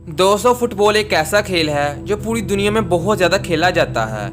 दोस्तों, फुटबॉल एक ऐसा खेल है जो पूरी दुनिया में बहुत ज़्यादा खेला जाता है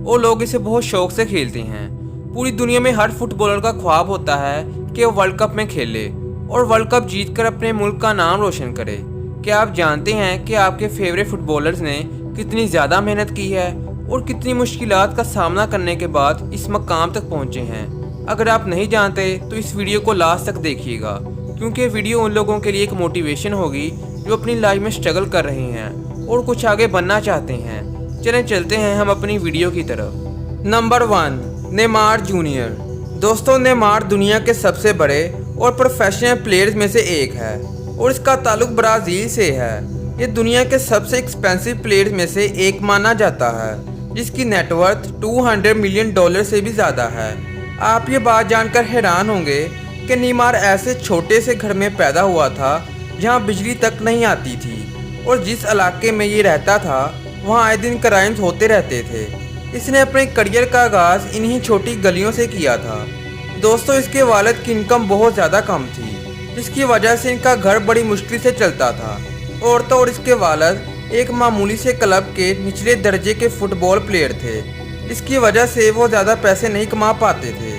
और लोग इसे बहुत शौक से खेलते हैं। पूरी दुनिया में हर फुटबॉलर का ख्वाब होता है कि वो वर्ल्ड कप में खेले और वर्ल्ड कप जीतकर अपने मुल्क का नाम रोशन करे। क्या आप जानते हैं कि आपके फेवरेट फुटबॉलर्स ने कितनी ज़्यादा मेहनत की है और कितनी मुश्किलात का सामना करने के बाद इस मकाम तक पहुँचे हैं? अगर आप नहीं जानते तो इस वीडियो को लास्ट तक देखिएगा, क्योंकि वीडियो उन लोगों के लिए एक मोटिवेशन होगी जो अपनी लाइफ में स्ट्रगल कर रहे हैं और कुछ आगे बनना चाहते हैं। चलें चलते हैं हम अपनी वीडियो की तरफ। Number 1, Neymar junior. दोस्तों, नेमार दुनिया के सबसे बड़े और प्रोफेशनल प्लेयर्स में से एक है और इसका ताल्लुक ब्राज़ील से है। ये दुनिया के सबसे एक्सपेंसिव प्लेयर्स में से एक माना जाता है, जिसकी नेटवर्थ $200 मिलियन से भी ज़्यादा है। आप ये बात जानकर हैरान होंगे कि नेमार ऐसे छोटे से घर में पैदा हुआ था जहां बिजली तक नहीं आती थी और जिस इलाके में ये रहता था वहां आए दिन क्राइम्स होते रहते थे। इसने अपने करियर का आगाज़ इन्हीं छोटी गलियों से किया था। दोस्तों, इसके वालिद की इनकम बहुत ज़्यादा कम थी, जिसकी वजह से इनका घर बड़ी मुश्किल से चलता था। और इसके वालिद एक मामूली से क्लब के निचले दर्जे के फुटबॉल प्लेयर थे, इसकी वजह से वो ज़्यादा पैसे नहीं कमा पाते थे।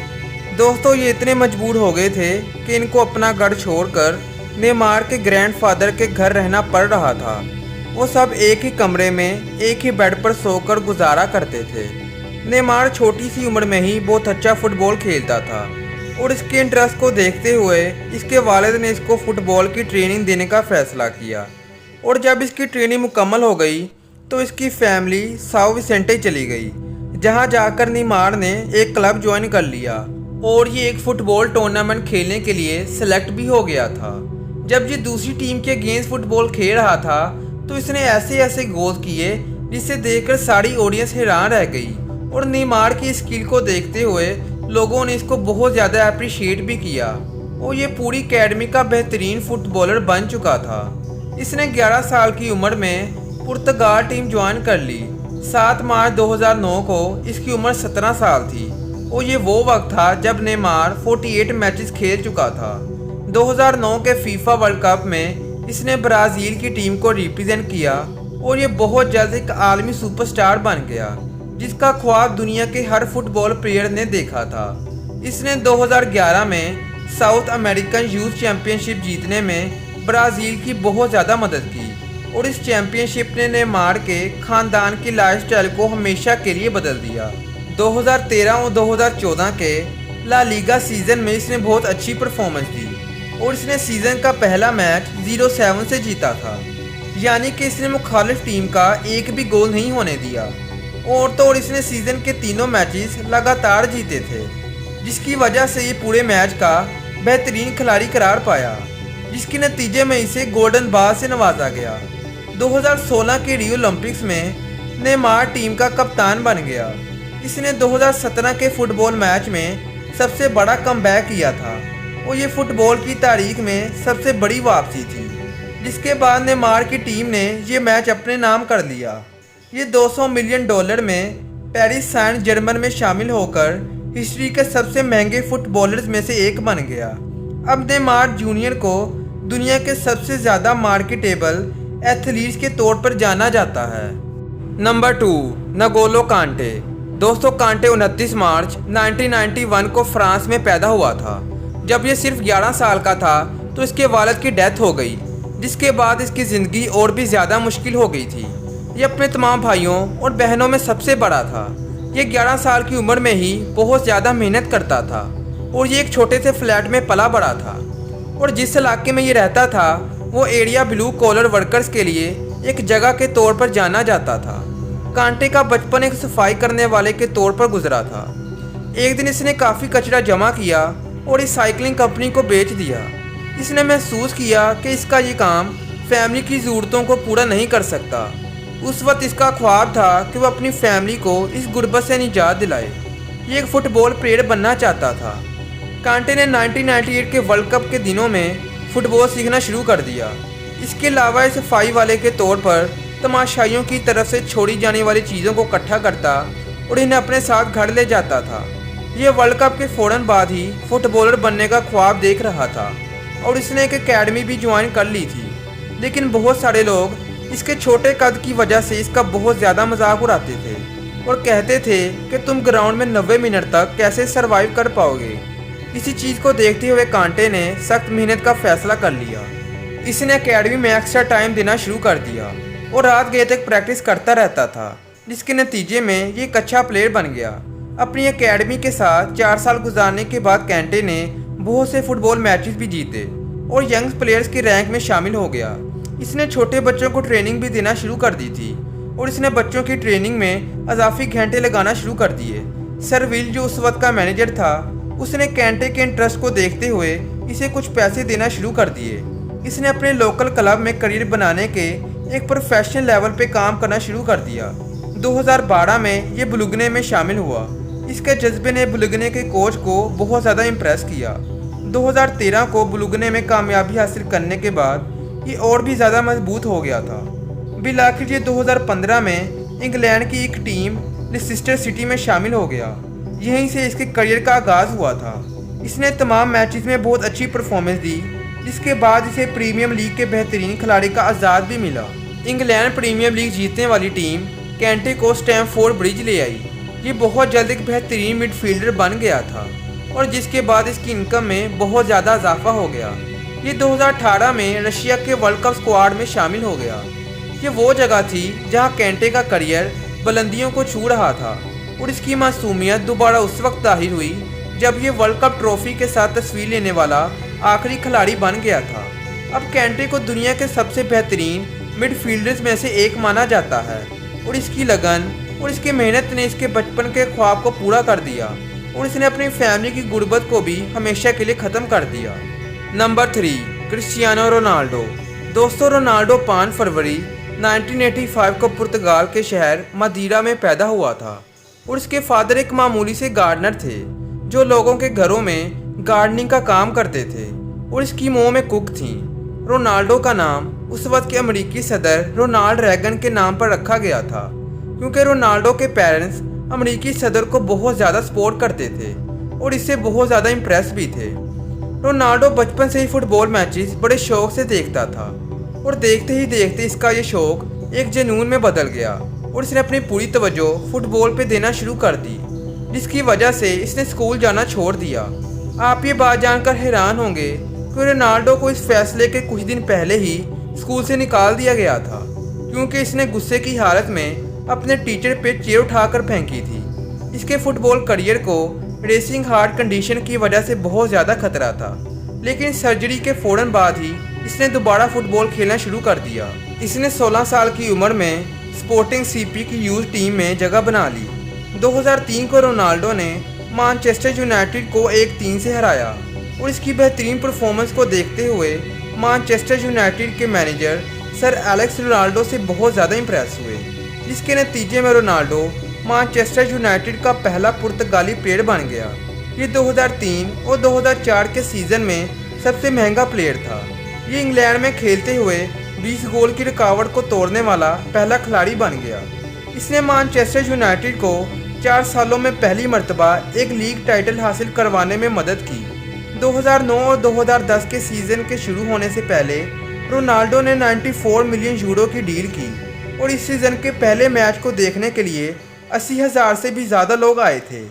दोस्तों, ये इतने मजबूर हो गए थे कि इनको अपना घर छोड़कर नेमार के ग्रैंडफादर के घर रहना पड़ रहा था। वो सब एक ही कमरे में एक ही बेड पर सोकर गुजारा करते थे। नेमार छोटी सी उम्र में ही बहुत अच्छा फुटबॉल खेलता था और इसके इंटरेस्ट को देखते हुए इसके वालिद ने इसको फुटबॉल की ट्रेनिंग देने का फैसला किया। और जब इसकी ट्रेनिंग मुकम्मल हो गई तो इसकी फैमिली साओ विसेंटे चली गई, जहां जाकर नेमार ने एक क्लब ज्वाइन कर लिया और ये एक फुटबॉल टूर्नामेंट खेलने के लिए सेलेक्ट भी हो गया था। जब ये दूसरी टीम के अगेंस्ट फुटबॉल खेल रहा था तो इसने ऐसे ऐसे गोल किए जिसे देखकर सारी ऑडियंस हैरान रह गई और नेमार की स्किल को देखते हुए लोगों ने इसको बहुत ज़्यादा अप्रिशिएट भी किया और ये पूरी अकेडमी का बेहतरीन फुटबॉलर बन चुका था। इसने 11 साल की उम्र में पुर्तगाल टीम ज्वाइन कर ली। 7 मार्च 2009 को इसकी उम्र 17 साल थी और ये वो वक्त था जब नेमार 48 मैचेस खेल चुका था। 2009 के फीफा वर्ल्ड कप में इसने ब्राज़ील की टीम को रिप्रेजेंट किया और ये बहुत जल्द एक आलमी सुपरस्टार बन गया, जिसका ख्वाब दुनिया के हर फुटबॉल प्लेयर ने देखा था। इसने 2011 में साउथ अमेरिकन यूथ चैम्पियनशिप जीतने में ब्राज़ील की बहुत ज़्यादा मदद की और इस चैम्पियनशिप ने नेमार के ख़ानदान की लाइफस्टाइल को हमेशा के लिए बदल दिया। 2013 और 2014 के ला लीगा सीज़न में इसने बहुत अच्छी परफॉर्मेंस दी और इसने सीज़न का पहला मैच 0-7 से जीता था, यानी कि इसने मुखालिफ टीम का एक भी गोल नहीं होने दिया। और इसने सीज़न के तीनों मैचेस लगातार जीते थे, जिसकी वजह से ये पूरे मैच का बेहतरीन खिलाड़ी करार पाया, जिसके नतीजे में इसे गोल्डन बॉल से नवाजा गया। 2016 के रियो ओलंपिक्स में नेमार टीम का कप्तान बन गया। इसने 2017 के फुटबॉल मैच में सबसे बड़ा कमबैक किया था और ये फुटबॉल की तारीख में सबसे बड़ी वापसी थी, जिसके बाद नेमार की टीम ने ये मैच अपने नाम कर लिया। ये $200 मिलियन में पेरिस सैंट जर्मन में शामिल होकर हिस्ट्री के सबसे महंगे फुटबॉलर्स में से एक बन गया। अब नेमार जूनियर को दुनिया के सबसे ज़्यादा मार्केटेबल एथलीट्स के तौर पर जाना जाता है। नंबर 2, नगोलो कांटे। दोस्तों, कांटे 29 मार्च 1991 को फ्रांस में पैदा हुआ था। जब ये सिर्फ 11 साल का था तो इसके वालिद की डेथ हो गई, जिसके बाद इसकी ज़िंदगी और भी ज़्यादा मुश्किल हो गई थी। ये अपने तमाम भाइयों और बहनों में सबसे बड़ा था। ये 11 साल की उम्र में ही बहुत ज़्यादा मेहनत करता था और ये एक छोटे से फ्लैट में पला बड़ा था और जिस इलाके में ये रहता था वो एरिया ब्लू कॉलर वर्कर्स के लिए एक जगह के तौर पर जाना जाता था। कांटे का बचपन एक सफाई करने वाले के तौर पर गुजरा था। एक दिन इसने काफ़ी कचरा जमा किया और इस साइकिलिंग कंपनी को बेच दिया। इसने महसूस किया कि इसका ये काम फैमिली की ज़रूरतों को पूरा नहीं कर सकता। उस वक्त इसका ख्वाब था कि वह अपनी फैमिली को इस गुर्बत से निजात दिलाए। ये एक फ़ुटबॉल प्लेयर बनना चाहता था। कांटे ने 1998 के वर्ल्ड कप के दिनों में फ़ुटबॉल सीखना शुरू कर दिया। इसके अलावा इस सफाई वाले के तौर पर तमाशाइयों की तरफ से छोड़ी जाने वाली चीज़ों को इकट्ठा करता और इन्हें अपने साथ घर ले जाता था। ये वर्ल्ड कप के फ़ौरन बाद ही फुटबॉलर बनने का ख्वाब देख रहा था और इसने एक एकेडमी भी ज्वाइन कर ली थी, लेकिन बहुत सारे लोग इसके छोटे कद की वजह से इसका बहुत ज़्यादा मजाक उड़ाते थे और कहते थे कि तुम ग्राउंड में 90 मिनट तक कैसे सरवाइव कर पाओगे। इसी चीज़ को देखते हुए कांटे ने सख्त मेहनत का फैसला कर लिया। इसने एकेडमी में एक्स्ट्रा टाइम देना शुरू कर दिया और रात गए तक प्रैक्टिस करता रहता था, जिसके नतीजे में ये एक अच्छा प्लेयर बन गया। अपनी एकेडमी के साथ 4 साल गुजारने के बाद कांटे ने बहुत से फुटबॉल मैचेस भी जीते और यंग प्लेयर्स के रैंक में शामिल हो गया। इसने छोटे बच्चों को ट्रेनिंग भी देना शुरू कर दी थी और इसने बच्चों की ट्रेनिंग में अजाफी घंटे लगाना शुरू कर दिए। सर विल, जो उस वक्त का मैनेजर था, उसने कांटे के इंटरेस्ट को देखते हुए इसे कुछ पैसे देना शुरू कर दिए। इसने अपने लोकल क्लब में करियर बनाने के एक प्रोफेशनल लेवल पे काम करना शुरू कर दिया। 2012 में ये बुलुगने में शामिल हुआ। इसके जज्बे ने बुलुगने के कोच को बहुत ज़्यादा इम्प्रेस किया। 2013 को बुलुगने में कामयाबी हासिल करने के बाद ये और भी ज़्यादा मजबूत हो गया था। बिल आखिर ये 2015 में इंग्लैंड की एक टीम लिसेस्टर सिटी में शामिल हो गया। यहीं से इसके करियर का आगाज़ हुआ था। इसने तमाम मैचेस में बहुत अच्छी परफॉर्मेंस दी, जिसके बाद इसे प्रीमियम लीग के बेहतरीन खिलाड़ी का आज़ाद भी मिला। इंग्लैंड प्रीमियम लीग जीतने वाली टीम कांटे को स्टैमफोर्ड ब्रिज ले आई। ये बहुत जल्द एक बेहतरीन मिडफील्डर बन गया था और जिसके बाद इसकी इनकम में बहुत ज़्यादा इजाफा हो गया। ये 2018 में रशिया के वर्ल्ड कप स्क्वाड में शामिल हो गया। ये वो जगह थी जहां कांटे का करियर बुलंदियों को छू रहा था और इसकी मासूमियत दोबारा उस वक्त जाहिर हुई जब ये वर्ल्ड कप ट्रॉफी के साथ तस्वीर लेने वाला आखिरी खिलाड़ी बन गया था। अब कांटे को दुनिया के सबसे बेहतरीन मिडफील्डर्स में से एक माना जाता है और इसकी लगन और इसकी मेहनत ने इसके बचपन के ख्वाब को पूरा कर दिया और इसने अपनी फैमिली की गुर्बत को भी हमेशा के लिए ख़त्म कर दिया। Number 3, Cristiano Ronaldo. दोस्तों, रोनाल्डो 5 फरवरी 1985 को पुर्तगाल के शहर मदीरा में पैदा हुआ था और इसके फादर एक मामूली से गार्डनर थे जो लोगों के घरों में गार्डनिंग का काम करते थे और इसकी मोम में कुक थी। रोनाल्डो का नाम उस वक्त के अमेरिकी सदर रोनाल्ड रैगन के नाम पर रखा गया था क्योंकि रोनाल्डो के पेरेंट्स अमेरिकी सदर को बहुत ज़्यादा सपोर्ट करते थे और इससे बहुत ज़्यादा इम्प्रेस भी थे। रोनाल्डो बचपन से ही फुटबॉल मैचेस बड़े शौक से देखता था और देखते ही देखते इसका ये शौक एक जुनून में बदल गया और इसने अपनी पूरी तवज्जो फुटबॉल पे देना शुरू कर दी, जिसकी वजह से इसने स्कूल जाना छोड़ दिया। आप ये बात जानकर हैरान होंगे कि रोनाल्डो को इस फैसले के कुछ दिन पहले ही स्कूल से निकाल दिया गया था क्योंकि इसने गुस्से की हालत में अपने टीचर पे चेयर उठाकर फेंकी थी। इसके फुटबॉल करियर को रेसिंग हार्ट कंडीशन की वजह से बहुत ज़्यादा खतरा था, लेकिन सर्जरी के फ़ौरन बाद ही इसने दोबारा फुटबॉल खेलना शुरू कर दिया। इसने 16 साल की उम्र में स्पोर्टिंग सीपी की यूथ टीम में जगह बना ली। 2003 को रोनाल्डो ने मैनचेस्टर यूनाइटेड को 1-3 से हराया और इसकी बेहतरीन परफॉर्मेंस को देखते हुए मैनचेस्टर यूनाइटेड के मैनेजर सर एलेक्स रोनाल्डो से बहुत ज़्यादा इम्प्रेस हुए, जिसके नतीजे में रोनाल्डो मैनचेस्टर यूनाइटेड का पहला पुर्तगाली प्लेयर बन गया। ये 2003 और 2004 के सीज़न में सबसे महंगा प्लेयर था। ये इंग्लैंड में खेलते हुए 20 गोल की रिकॉर्ड को तोड़ने वाला पहला खिलाड़ी बन गया। इसने मैनचेस्टर यूनाइटेड को 4 सालों में पहली मर्तबा एक लीग टाइटल हासिल करवाने में मदद की। 2009 और 2010 के सीज़न के शुरू होने से पहले रोनाल्डो ने 94 मिलियन यूरो की डील की और इस सीज़न के पहले मैच को देखने के लिए 80,000 से भी ज़्यादा लोग आए थे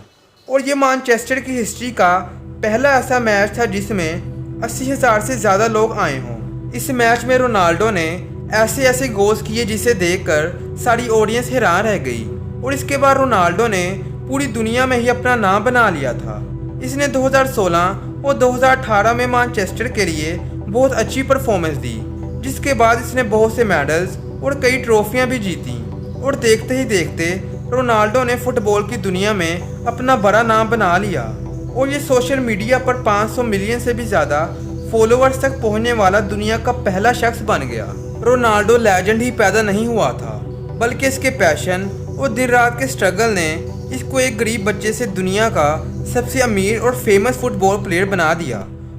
और ये मैनचेस्टर की हिस्ट्री का पहला ऐसा मैच था जिसमें 80,000 से ज़्यादा लोग आए हों। इस मैच में रोनाल्डो ने ऐसे ऐसे गोल्स किए जिसे देखकर सारी ऑडियंस हैरान रह गई और इसके बाद रोनाल्डो ने पूरी दुनिया में ही अपना नाम बना लिया था। इसने 2016 और 2018 में मैनचेस्टर के लिए बहुत अच्छी परफॉर्मेंस दी, जिसके बाद इसने बहुत से मेडल्स और कई ट्रॉफियां भी जीती और देखते ही देखते रोनाल्डो ने फुटबॉल की दुनिया में अपना बड़ा नाम बना लिया और ये सोशल मीडिया पर 500 मिलियन से भी ज़्यादा फॉलोअर्स तक पहुंचने वाला दुनिया का पहला शख्स बन गया। रोनाल्डो लेजेंड ही पैदा नहीं हुआ था, बल्कि इसके पैशन और दिन रात के स्ट्रगल ने इसको एक गरीब बच्चे से दुनिया का सबसे अमीर और फेमस फुटबॉल प्लेयर बना दिया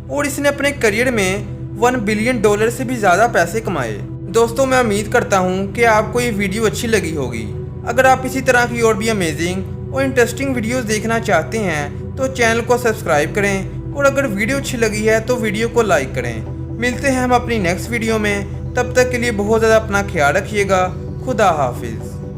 और इसने अपने करियर में $1 बिलियन से भी ज़्यादा पैसे कमाए। दोस्तों, मैं उम्मीद करता हूँ कि आपको ये वीडियो अच्छी लगी होगी। अगर आप इसी तरह की और भी अमेजिंग और इंटरेस्टिंग वीडियोस देखना चाहते हैं तो चैनल को सब्सक्राइब करें और अगर वीडियो अच्छी लगी है तो वीडियो को लाइक करें। मिलते हैं हम अपनी नेक्स्ट वीडियो में। तब तक के लिए बहुत ज़्यादा अपना ख्याल रखिएगा। खुदा हाफिज़।